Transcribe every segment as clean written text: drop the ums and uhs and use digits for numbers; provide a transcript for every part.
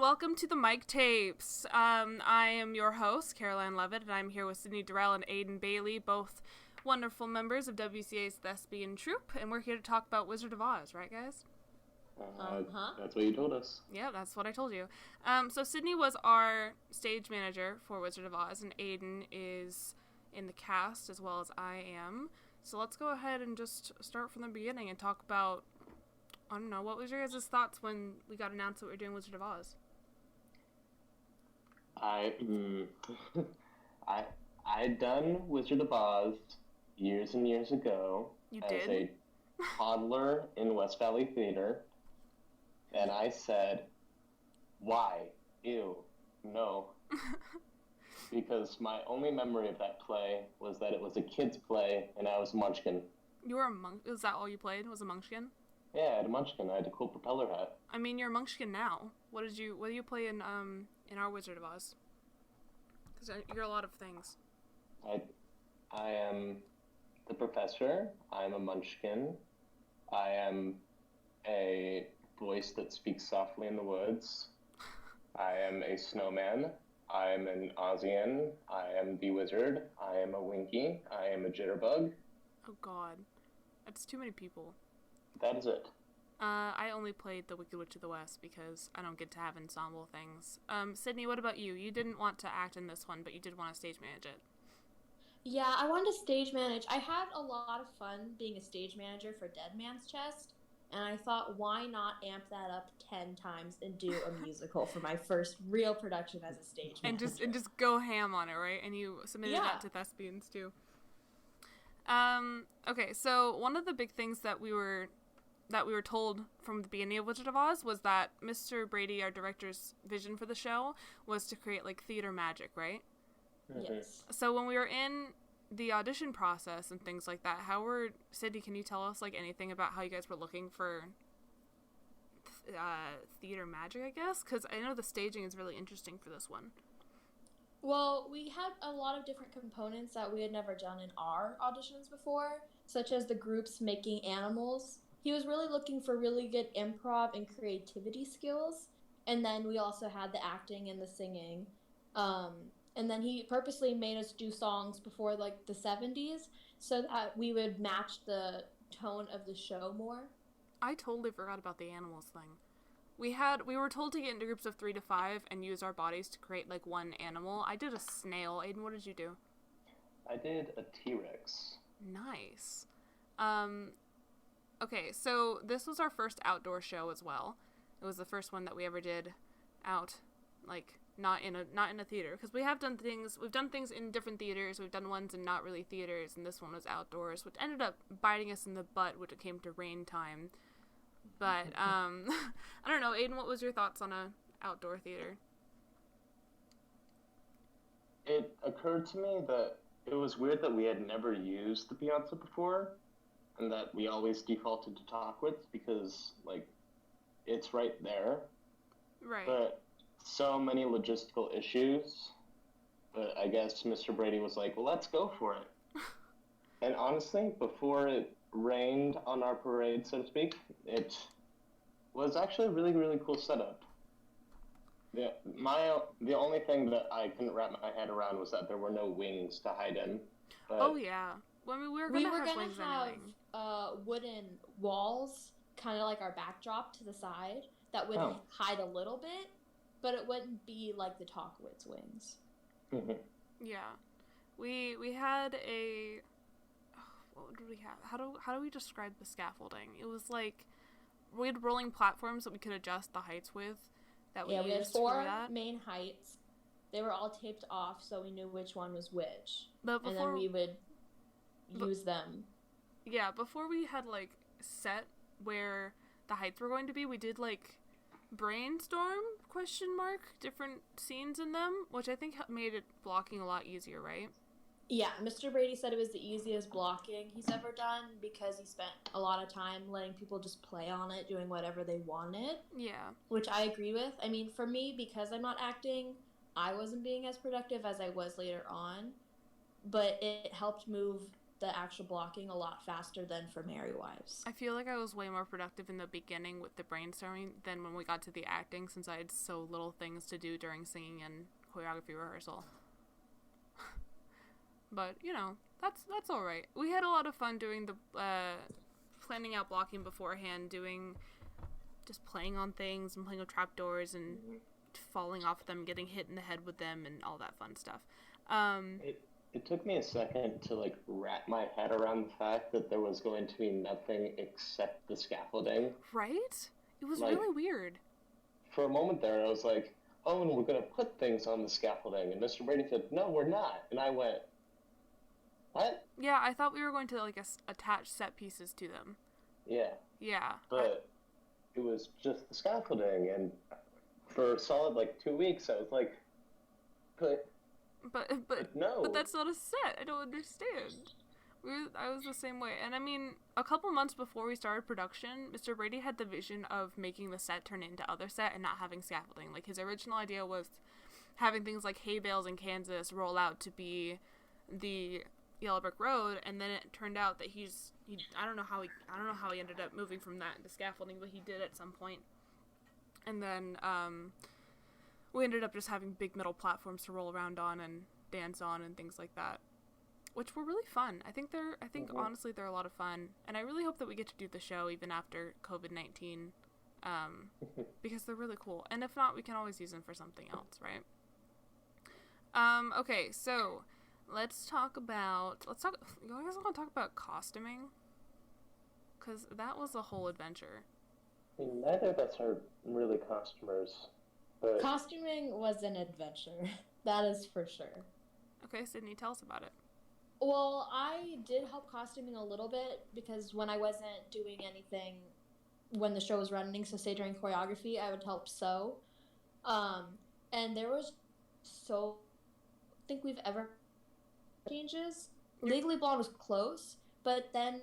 welcome to the Mic Tapes. I am your host, Caroline Levitt, and I'm here with Sydney Durell and Aedan Bailey, both wonderful members of WCA's Thespian Troupe, and we're here to talk about Wizard of Oz, right, guys? That's what you told us. Yeah, that's what I told you. So Sydney was our stage manager for Wizard of Oz, and Aedan is in the cast as well as I am. So let's go ahead and just start from the beginning and talk about, I don't know, what was your guys' thoughts when we got announced that we were doing Wizard of Oz? I'd done Wizard of Oz years and years ago. You as did? a toddler in West Valley Theater, and I said, "Why? Ew, no." Because my only memory of that play was that it was a kid's play, and I was a munchkin. You were a monk? Was that all you played? Was a munchkin? Yeah, I had a munchkin. I had a cool propeller hat. I mean, you're a munchkin now. What do you play in our Wizard of Oz? Because you're a lot of things. I am the professor. I'm a munchkin. I am a voice that speaks softly in the woods. I am a snowman. I am an Ozian. I am the wizard. I am a Winky. I am a jitterbug. Oh god. That's too many people. That is it. I only played the Wicked Witch of the West because I don't get to have ensemble things. Sydney, what about you? You didn't want to act in this one, but you did want to stage manage it. Yeah, I wanted to stage manage. I had a lot of fun being a stage manager for Dead Man's Chest, and I thought, why not amp that up 10 times and do a musical for my first real production as a stage manager? And just go ham on it, right? And you submitted that to Thespians too. Okay, so one of the big things that we were told from the beginning of Wizard of Oz was that Mr. Brady, our director's vision for the show, was to create like theater magic, right? Yes. So when we were in the audition process and things like that, Sydney, can you tell us like anything about how you guys were looking for theater magic, I guess? Because I know the staging is really interesting for this one. Well, we had a lot of different components that we had never done in our auditions before, such as the groups making animals. He was really looking for really good improv and creativity skills, and then we also had the acting and the singing. And then he purposely made us do songs before like the 70s so that we would match the tone of the show more. I totally forgot about the animals thing. We were told to get into groups of 3 to 5 and use our bodies to create like one animal. I did a snail. Aedan, what did you do? I did a T-Rex. Nice. Okay, so this was our first outdoor show as well. It was the first one that we ever did out, like not in a theater, because we've done things in different theaters. We've done ones in not really theaters, and this one was outdoors, which ended up biting us in the butt when it came to rain time. But I don't know, Aedan, what was your thoughts on a outdoor theater? It occurred to me that it was weird that we had never used the piazza before, and that we always defaulted to Talkwitz because, like, it's right there. Right. But so many logistical issues. But I guess Mr. Brady was like, well, let's go for it. And honestly, before it rained on our parade, so to speak, it was actually a really, really cool setup. The only thing that I couldn't wrap my head around was that there were no wings to hide in. But oh, yeah. Well, I mean, we were going to have wings anyway. Wooden walls, kind of like our backdrop to the side, that would hide a little bit, but it wouldn't be like the Talkwitz wings. Mm-hmm. Yeah. We had a... what did we have? How do we describe the scaffolding? It was like... we had rolling platforms that we could adjust the heights with. We had 4 main heights. They were all taped off, so we knew which one was which. And then we would use them. Yeah, before we had, like, set where the heights were going to be, we did, like, brainstorm, different scenes in them, which I think made it blocking a lot easier, right? Yeah, Mr. Brady said it was the easiest blocking he's ever done because he spent a lot of time letting people just play on it, doing whatever they wanted. Yeah. Which I agree with. I mean, for me, because I'm not acting, I wasn't being as productive as I was later on, but it helped move the actual blocking a lot faster than for Merry Wives. I feel like I was way more productive in the beginning with the brainstorming than when we got to the acting, since I had so little things to do during singing and choreography rehearsal. But, you know, that's all right. We had a lot of fun doing the planning out blocking beforehand, just playing on things and playing with trapdoors and falling off them, getting hit in the head with them, and all that fun stuff. It took me a second to like wrap my head around the fact that there was going to be nothing except the scaffolding. Right? It was Like, really weird. For a moment there, I was like, "Oh, and we're going to put things on the scaffolding." And Mr. Brady said, "No, we're not." And I went, "What?" Yeah, I thought we were going to like attach set pieces to them. Yeah. Yeah. But it was just the scaffolding, and for a solid like 2 weeks, I was like, But no. But that's not a set. I don't understand. I was the same way. And I mean, a couple months before we started production, Mr. Brady had the vision of making the set turn into other set and not having scaffolding. Like, his original idea was having things like hay bales in Kansas roll out to be the Yellow Brick Road, and then it turned out that I don't know how he ended up moving from that into scaffolding, but he did at some point. And then we ended up just having big metal platforms to roll around on and dance on and things like that, which were really fun. I think honestly they're a lot of fun, and I really hope that we get to do the show even after COVID-19, because they're really cool. And if not, we can always use them for something else, right? Okay, so let's talk. You guys want to talk about costuming? Because that was a whole adventure. I mean, neither of us are really costumers. But Costuming was an adventure. That is for sure. Okay, Sydney, tell us about it. Well, I did help costuming a little bit because when I wasn't doing anything when the show was running, so say during choreography, I would help sew. And there was I think we've ever changes. Legally Blonde was close, but then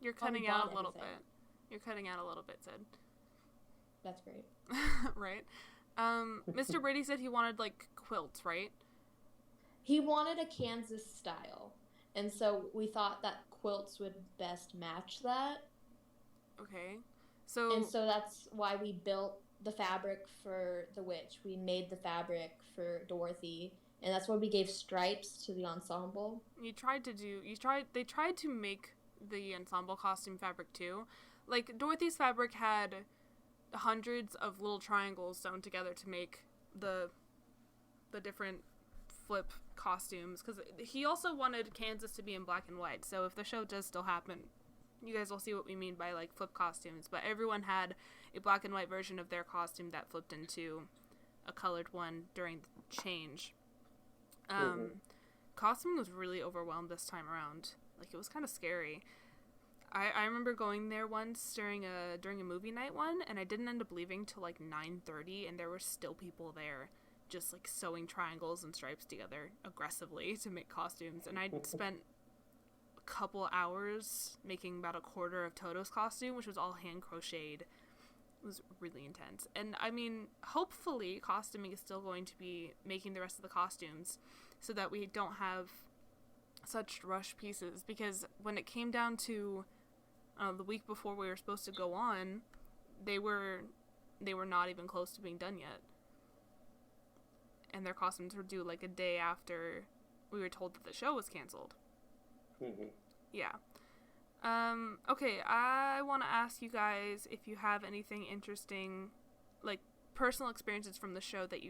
you're cutting out a little bit. You're cutting out a little bit, Sid. That's great. Right. Mr. Brady said he wanted like quilts, right? He wanted a Kansas style, and so we thought that quilts would best match that. Okay. So that's why we built the fabric for the witch. We made the fabric for Dorothy, and that's why we gave stripes to the ensemble. They tried to make the ensemble costume fabric too. Like, Dorothy's fabric had hundreds of little triangles sewn together to make the different flip costumes, because he also wanted Kansas to be in black and white. So if the show does still happen, you guys will see what we mean by like flip costumes. But everyone had a black and white version of their costume that flipped into a colored one during the change. Costuming was really overwhelmed this time around. Like, it was kind of scary. I remember going there once during a movie night one, and I didn't end up leaving till like 9:30, and there were still people there just like sewing triangles and stripes together aggressively to make costumes. And I spent a couple hours making about a quarter of Toto's costume, which was all hand crocheted. It was really intense. And I mean, hopefully costuming is still going to be making the rest of the costumes so that we don't have such rush pieces, because when it came down to the week before we were supposed to go on, they were not even close to being done yet. And their costumes were due like a day after we were told that the show was canceled. Mm-hmm. Yeah. Okay, I want to ask you guys if you have anything interesting, like personal experiences from the show that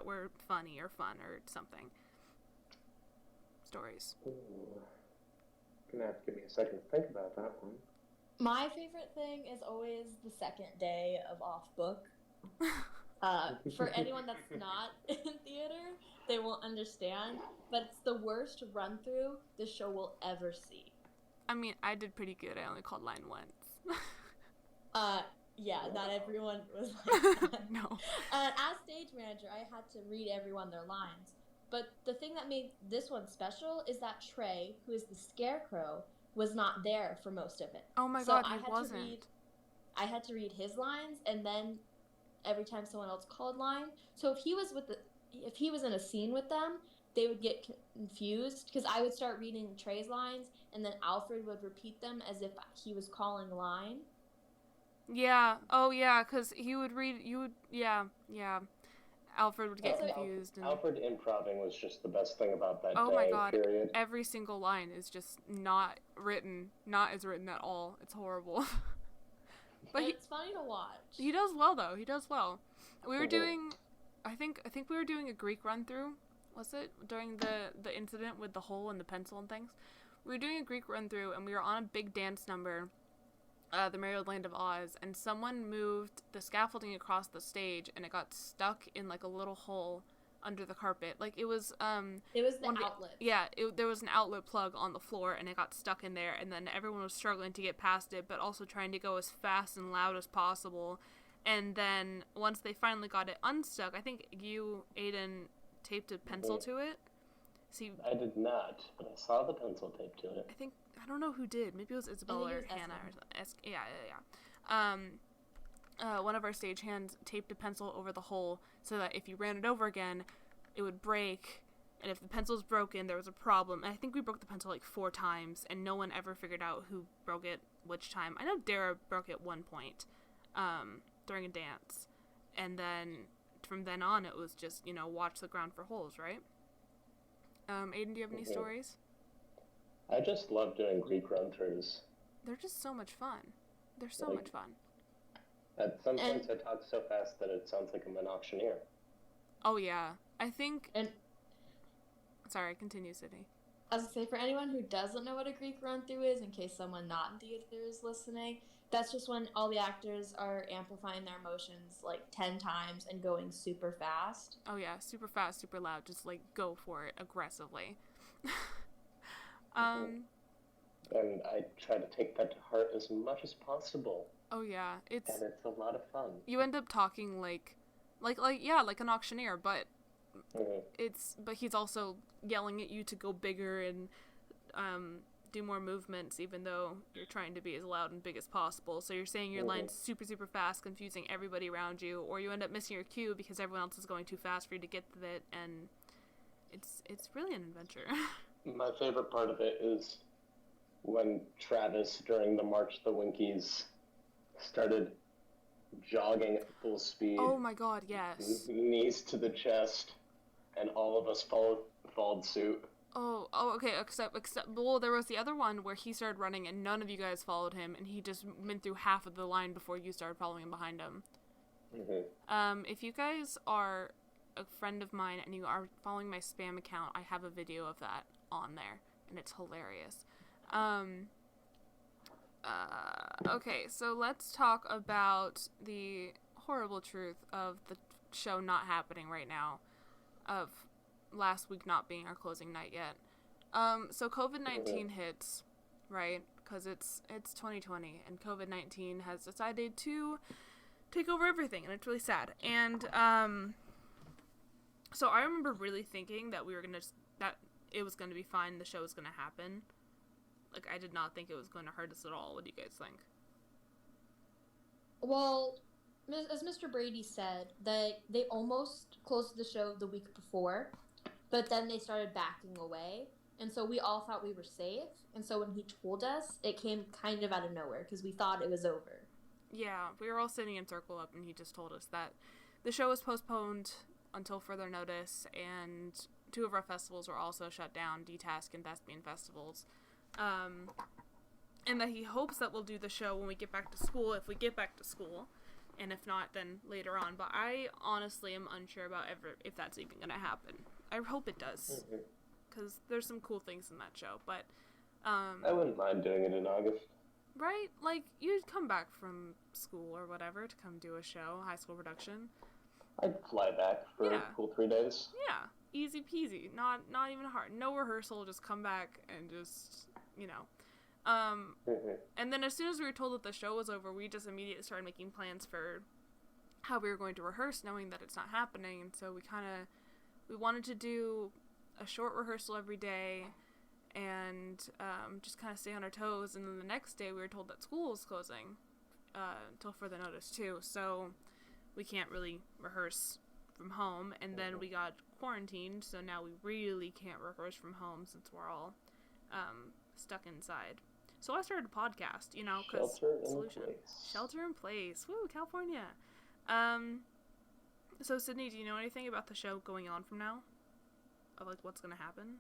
were funny or fun or something. Stories. Ooh. Gonna have to give me a second to think about that one. My favorite thing is always the second day of off book. For anyone that's not in theater, they won't understand, but it's the worst run through the show will ever see. I mean, I did pretty good. I only called line once. Yeah, not everyone was like that. No. As stage manager, I had to read everyone their lines. But the thing that made this one special is that Trey, who is the Scarecrow, was not there for most of it. Oh my God, he wasn't. I had to read his lines, and then every time someone else called line. So if he was in a scene with them, they would get confused because I would start reading Trey's lines, and then Alfred would repeat them as if he was calling a line. Yeah. Oh, yeah, because he would read... Yeah. Alfred would get confused. Alfred improving was just the best thing about that day, my god, period. Every single line is just not as written at all. It's horrible. But it's funny to watch. He does well, though. He does well. We were doing... I think we were doing a Greek run-through, was it? During the incident with the hole and the pencil and things. We were doing a Greek run-through, and we were on a big dance number, the Merry Old Land of Oz, and someone moved the scaffolding across the stage, and it got stuck in, like, a little hole under the carpet. Like, it was the outlet. There was an outlet plug on the floor, and it got stuck in there, and then everyone was struggling to get past it, but also trying to go as fast and loud as possible. And then, once they finally got it unstuck, I think you, Aedan, taped a pencil to it. See, I did not, but I saw the pencil tape to it. I don't know who did. Maybe it was Isabella or Hannah or something. Yeah. One of our stagehands taped a pencil over the hole so that if you ran it over again, it would break. And if the pencil was broken, there was a problem. And I think we broke the pencil like 4 times, and no one ever figured out who broke it which time. I know Dara broke it one point during a dance. And then from then on, it was just, watch the ground for holes, right? Aedan, do you have any stories? I just love doing Greek run-throughs. They're just so much fun. They're so much fun. At some points, I talk so fast that it sounds like I'm an auctioneer. Oh, yeah. I think... Sorry, continue, Sydney. I was going to say, for anyone who doesn't know what a Greek run-through is, in case someone not in theater is listening, that's just when all the actors are amplifying their emotions like 10 times and going super fast. Oh, yeah. Super fast, super loud. Just, go for it aggressively. And I try to take that to heart as much as possible. Oh, yeah. And it's a lot of fun. You end up talking like an auctioneer, but but he's also yelling at you to go bigger and do more movements, even though you're trying to be as loud and big as possible. So you're saying your lines super, super fast, confusing everybody around you, or you end up missing your cue because everyone else is going too fast for you to get to it, and it's really an adventure. My favorite part of it is when Travis, during the March of the Winkies, started jogging at full speed. Oh my god, yes. Knees to the chest, and all of us followed suit. Oh, okay, except, well, there was the other one where he started running and none of you guys followed him, and he just went through half of the line before you started following him behind him. If you guys are a friend of mine and you are following my spam account, I have a video of that on there, and it's hilarious. Okay, so let's talk about the horrible truth of the show not happening right now, of last week not being our closing night yet. So COVID-19 hits, right? Because it's 2020, and COVID-19 has decided to take over everything, and it's really sad. And so I remember really thinking that that it was gonna be fine, the show was gonna happen. Like, I did not think it was going to hurt us at all. What do you guys think? Well, as Mr. Brady said, they almost closed the show the week before, but then they started backing away, and so we all thought we were safe, and so when he told us, it came kind of out of nowhere, because we thought it was over. Yeah, we were all sitting in circle up, and he just told us that the show was postponed until further notice, and 2 of our festivals were also shut down, D-Task and Thespian festivals. And that he hopes that we'll do the show when we get back to school, if we get back to school, and if not, then later on. But I honestly am unsure about if that's even going to happen. I hope it does, because there's some cool things in that show, but... I wouldn't mind doing it in August. Right? Like, you'd come back from school or whatever to come do a show, high school production. I'd fly back for a cool 3 days. Yeah, easy peasy, not even hard. No rehearsal, just come back and just... And then as soon as we were told that the show was over, we just immediately started making plans for how we were going to rehearse, knowing that it's not happening. And so we wanted to do a short rehearsal every day and just kind of stay on our toes. And then the next day we were told that school was closing until further notice too. So we can't really rehearse from home, and then we got quarantined, so now we really can't rehearse from home since we're all stuck inside. So I started a podcast, you know, because Shelter in place. Woo, California. So Sydney, do you know anything about the show going on from now? Of, like, what's going to happen?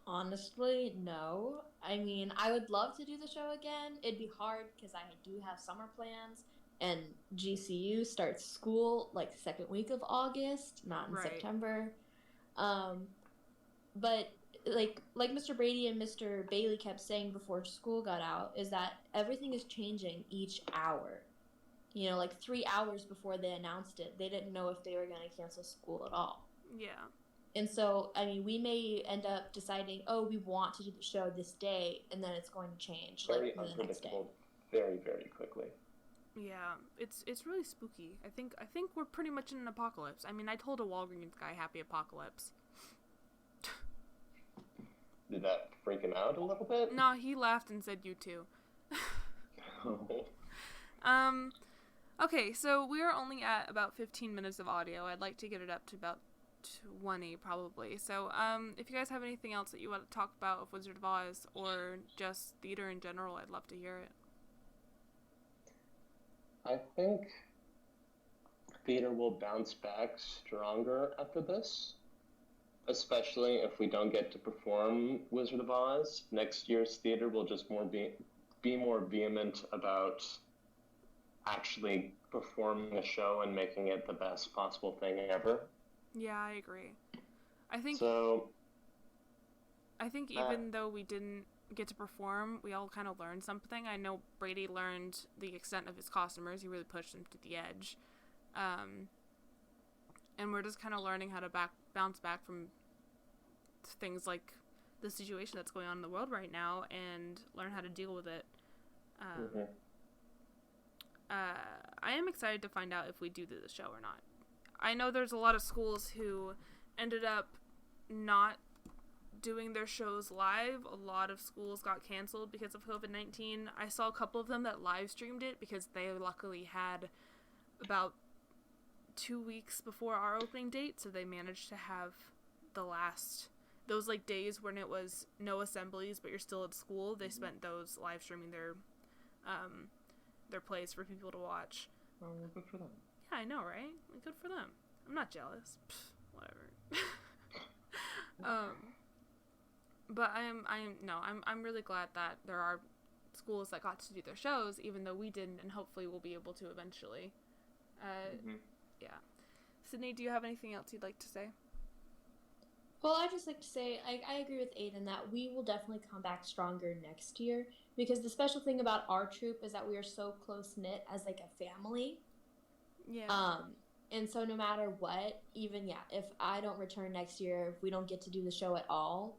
Honestly, no. I mean, I would love to do the show again. It'd be hard because I do have summer plans, and GCU starts school, like, second week of August, not in September. But like Mr. Brady and Mr. Bailey kept saying before school got out, is that everything is changing each hour. You know, like 3 hours before they announced it, they didn't know if they were going to cancel school at all. Yeah. And so, I mean, we may end up deciding, oh, we want to do the show this day, and then it's going to change very like the next day. Very, very quickly. Yeah, it's really spooky. I think we're pretty much in an apocalypse. I mean, I told a Walgreens guy happy apocalypse. Did that freak him out a little bit? No, he laughed and said, "You too." Okay, so we're only at about 15 minutes of audio. I'd like to get it up to about 20 probably. So, if you guys have anything else that you want to talk about of Wizard of Oz or just theater in general, I'd love to hear it. I think theater will bounce back stronger after this, especially if we don't get to perform Wizard of Oz. Next year's theater will just be more vehement about actually performing a show and making it the best possible thing ever. Yeah, I agree. I think even though we didn't get to perform, we all kind of learned something. I know Brady learned the extent of his costumers. He really pushed them to the edge. And we're just kind of learning how to bounce back from things like the situation that's going on in the world right now and learn how to deal with it. I am excited to find out if we do the show or not. I know there's a lot of schools who ended up not doing their shows live. A lot of schools got canceled because of COVID-19. I saw a couple of them that live streamed it because they luckily had about 2 weeks before our opening date, so they managed to have those like days when it was no assemblies but you're still at school. They spent those live streaming their plays for people to watch. Oh, well, good for them. Yeah, I know, right? Good for them. I'm not jealous. Pfft, whatever. But I'm really glad that there are schools that got to do their shows, even though we didn't, and hopefully we'll be able to eventually. Yeah. Sydney, do you have anything else you'd like to say? Well, I'd just like to say I agree with Aedan that we will definitely come back stronger next year, because the special thing about our troupe is that we are so close-knit as like a family. Yeah. And so no matter what, even, if I don't return next year, if we don't get to do the show at all,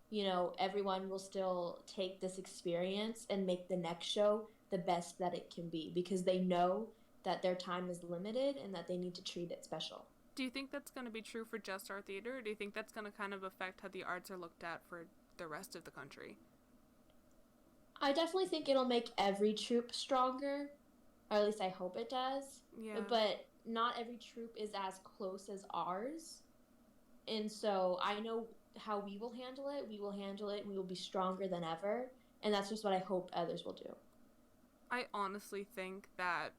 you know, everyone will still take this experience and make the next show the best that it can be, because they know that their time is limited and that they need to treat it special. Do you think that's going to be true for just our theater, or do you think that's going to kind of affect how the arts are looked at for the rest of the country? I definitely think it'll make every troupe stronger, or at least I hope it does. Yeah. But not every troupe is as close as ours. And so I know how we will handle it. We will handle it, and we will be stronger than ever. And that's just what I hope others will do. I honestly think that,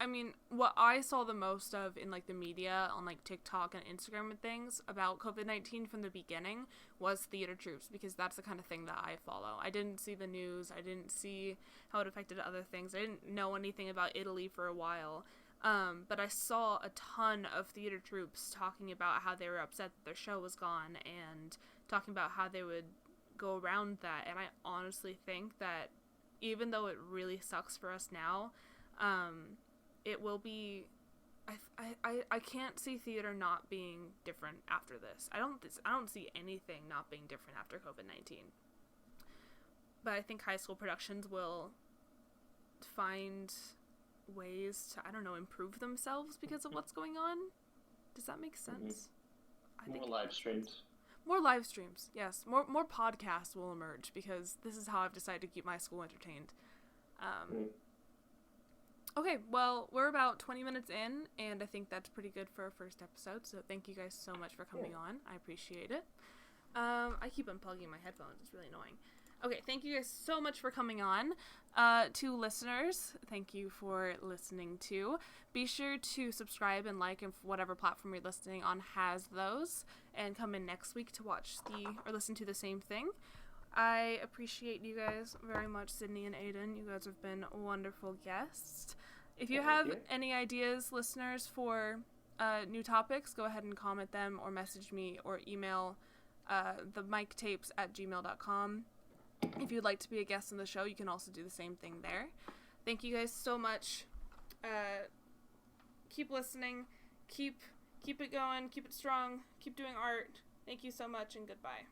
I mean, what I saw the most of in, like, the media on, like, TikTok and Instagram and things about COVID-19 from the beginning was theater troupes, because that's the kind of thing that I follow. I didn't see the news. I didn't see how it affected other things. I didn't know anything about Italy for a while. But I saw a ton of theater troupes talking about how they were upset that their show was gone and talking about how they would go around that. And I honestly think that even though it really sucks for us now, it will be, I can't see theater not being different after this. I don't see anything not being different after COVID-19. But I think high school productions will find ways to, I don't know, improve themselves because of what's going on. Does that make sense? I think more live streams. More live streams, yes. More podcasts will emerge, because this is how I've decided to keep my school entertained. Okay, well, we're about 20 minutes in, and I think that's pretty good for our first episode, so thank you guys so much for coming on. I appreciate it. I keep unplugging my headphones. It's really annoying. Okay, thank you guys so much for coming on. To listeners, thank you for listening too. Be sure to subscribe and like if whatever platform you're listening on has those, and come in next week to watch or listen to the same thing. I appreciate you guys very much, Sydney and Aedan. You guys have been wonderful guests. If you have any ideas, listeners, for new topics, go ahead and comment them or message me or email themictapes@gmail.com. If you'd like to be a guest on the show, you can also do the same thing there. Thank you guys so much. Keep listening. Keep it going. Keep it strong. Keep doing art. Thank you so much, and goodbye.